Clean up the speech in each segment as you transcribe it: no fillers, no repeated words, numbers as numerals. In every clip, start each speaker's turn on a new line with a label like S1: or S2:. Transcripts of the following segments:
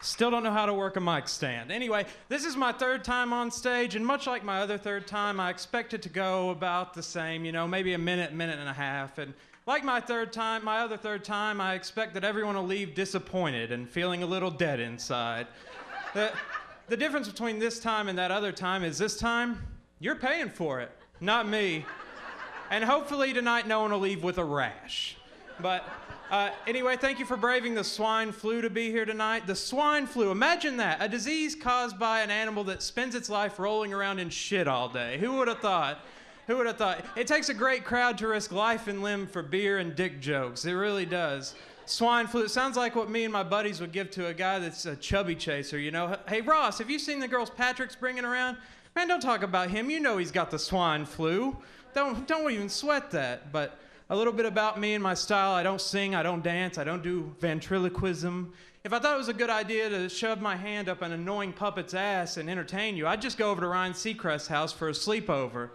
S1: Still don't know how to work a mic stand. Anyway, this is my third time on stage, and much like my other third time, I expect it to go about the same, maybe a minute and a half. And like my other third time, I expect that everyone will leave disappointed and feeling a little dead inside. The difference between this time and that other time is this time, you're paying for it, not me. And hopefully tonight no one will leave with a rash. But anyway, thank you for braving the swine flu to be here tonight. The swine flu, imagine that, a disease caused by an animal that spends its life rolling around in shit all day. Who would have thought? Who would have thought? It takes a great crowd to risk life and limb for beer and dick jokes. It really does. Swine flu, it sounds like what me and my buddies would give to a guy that's a chubby chaser, Hey, Ross, have you seen the girls Patrick's bringing around? Man, don't talk about him. You know he's got the swine flu. Don't even sweat that. But a little bit about me and my style. I don't sing, I don't dance, I don't do ventriloquism. If I thought it was a good idea to shove my hand up an annoying puppet's ass and entertain you, I'd just go over to Ryan Seacrest's house for a sleepover.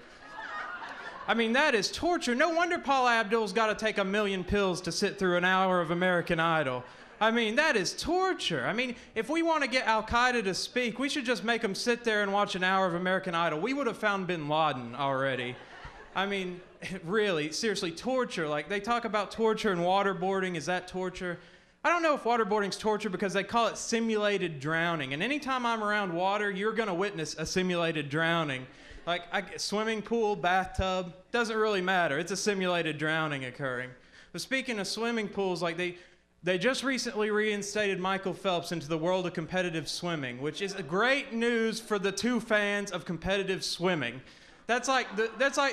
S1: I mean, that is torture. No wonder Paula Abdul's got to take 1,000,000 pills to sit through an hour of American Idol. I mean, that is torture. I mean, if we want to get Al-Qaeda to speak, we should just make them sit there and watch an hour of American Idol. We would have found bin Laden already. I mean, really, seriously, torture. Like, they talk about torture and waterboarding. Is that torture? I don't know if waterboarding's torture because they call it simulated drowning. And anytime I'm around water, you're going to witness a simulated drowning. Like, swimming pool, bathtub, doesn't really matter. It's a simulated drowning occurring. But speaking of swimming pools, like they just recently reinstated Michael Phelps into the world of competitive swimming, which is great news for the two fans of competitive swimming. That's like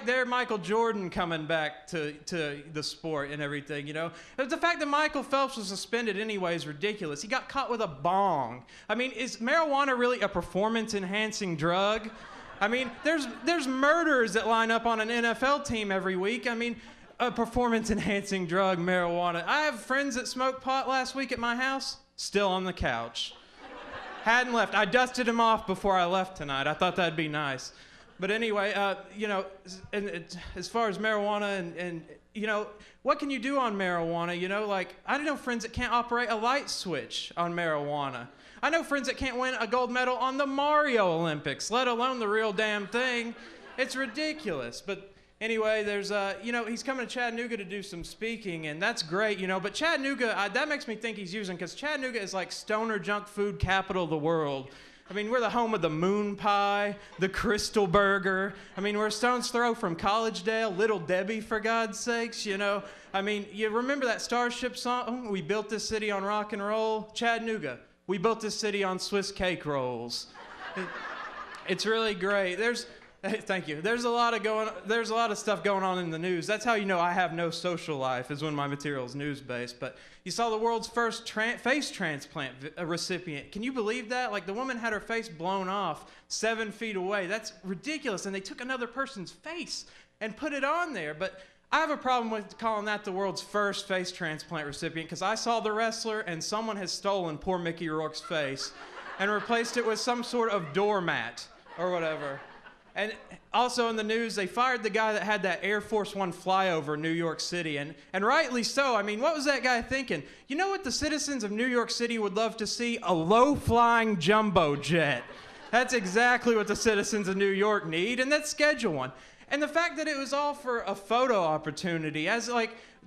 S1: their Michael Jordan coming back to the sport and everything, But the fact that Michael Phelps was suspended anyway is ridiculous. He got caught with a bong. I mean, is marijuana really a performance-enhancing drug? I mean, there's murderers that line up on an NFL team every week. I mean, a performance-enhancing drug, marijuana. I have friends that smoked pot last week at my house, still on the couch. Hadn't left. I dusted him off before I left tonight. I thought that'd be nice. But anyway, as far as marijuana and what can you do on marijuana? Like, I know friends that can't operate a light switch on marijuana. I know friends that can't win a gold medal on the Mario Olympics, let alone the real damn thing. It's ridiculous. But anyway, there's, he's coming to Chattanooga to do some speaking, and that's great, But Chattanooga, that makes me think he's using, because Chattanooga is like stoner junk food capital of the world. I mean, we're the home of the moon pie, the crystal burger. I mean, we're a stone's throw from Collegedale, Little Debbie, for God's sakes, I mean, you remember that Starship song? We built this city on rock and roll. Chattanooga, we built this city on Swiss cake rolls. It's really great. Thank you. There's a lot of stuff going on in the news. That's how you know I have no social life, is when my material is news-based. But you saw the world's first face transplant recipient. Can you believe that? Like, the woman had her face blown off 7 feet away. That's ridiculous. And they took another person's face and put it on there. But I have a problem with calling that the world's first face transplant recipient, because I saw The Wrestler and someone has stolen poor Mickey Rourke's face and replaced it with some sort of doormat or whatever. And also in the news, they fired the guy that had that Air Force One flyover New York City, and rightly so. I mean, what was that guy thinking? You know what the citizens of New York City would love to see? A low-flying jumbo jet. That's exactly what the citizens of New York need, and let's schedule one. And the fact that it was all for a photo opportunity,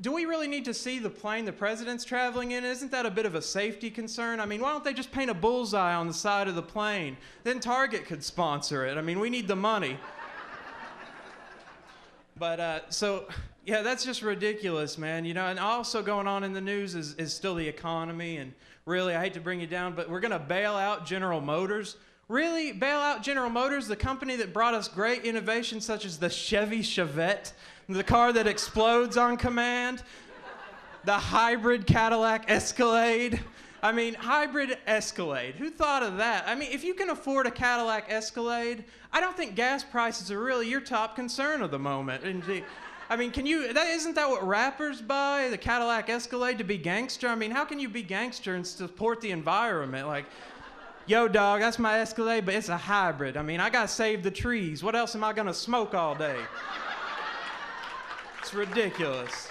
S1: do we really need to see the plane the president's traveling in? Isn't that a bit of a safety concern? I mean, why don't they just paint a bullseye on the side of the plane? Then Target could sponsor it. I mean, we need the money. But, yeah, that's just ridiculous, man. And also going on in the news is still the economy. And really, I hate to bring you down, but we're going to bail out General Motors. Really? Bail out General Motors, the company that brought us great innovations such as the Chevy Chevette, the car that explodes on command, the hybrid Cadillac Escalade. I mean, hybrid Escalade. Who thought of that? I mean, if you can afford a Cadillac Escalade, I don't think gas prices are really your top concern of the moment. I mean, isn't that what rappers buy, the Cadillac Escalade, to be gangster? I mean, how can you be gangster and support the environment? Like, yo, dog, that's my Escalade, but it's a hybrid. I mean, I gotta save the trees. What else am I gonna smoke all day? It's ridiculous.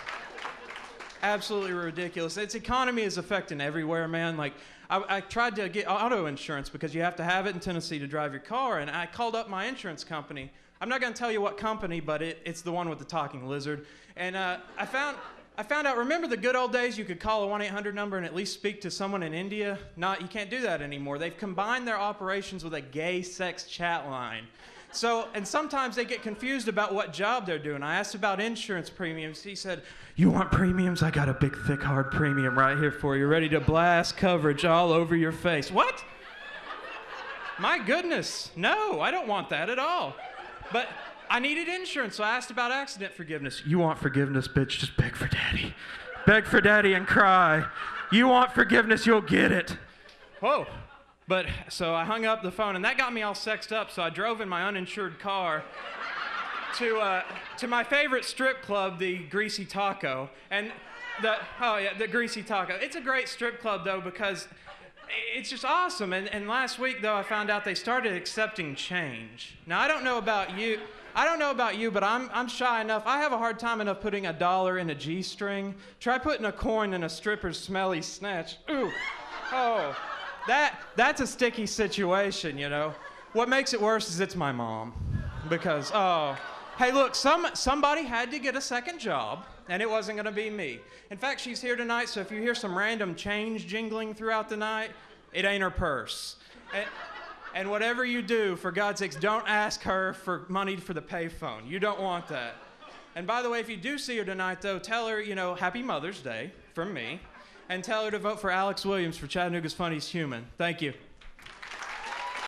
S1: absolutely ridiculous. Its economy is affecting everywhere, man. Like, I tried to get auto insurance because you have to have it in Tennessee to drive your car, and I called up my insurance company. I'm not going to tell you what company, but it's the one with the talking lizard. And I found out, remember the good old days you could call a 1-800 number and at least speak to someone in India? You can't do that anymore. They've combined their operations with a gay sex chat line. So, and sometimes they get confused about what job they're doing. I asked about insurance premiums. He said, "You want premiums? I got a big, thick, hard premium right here for you, ready to blast coverage all over your face." What? My goodness, no, I don't want that at all. But I needed insurance, so I asked about accident forgiveness. "You want forgiveness, bitch? Just beg for daddy. Beg for daddy and cry. You want forgiveness, you'll get it." Whoa. But so I hung up the phone, and that got me all sexed up, so I drove in my uninsured car to my favorite strip club, the Greasy Taco. And the Greasy Taco. It's a great strip club, though, because it's just awesome. And last week, though, I found out they started accepting change. Now, I don't know about you, but I'm shy enough. I have a hard time enough putting $1 in a G-string. Try putting a coin in a stripper's smelly snatch. Ooh. Oh. That's a sticky situation, you know. What makes it worse is it's my mom. Because, hey, look, somebody had to get a second job, and it wasn't going to be me. In fact, she's here tonight, so if you hear some random change jingling throughout the night, it ain't her purse. And whatever you do, for God's sakes, don't ask her for money for the payphone. You don't want that. And by the way, if you do see her tonight, though, tell her, Happy Mother's Day from me. And tell her to vote for Alex Williams for Chattanooga's Funniest Human. Thank you.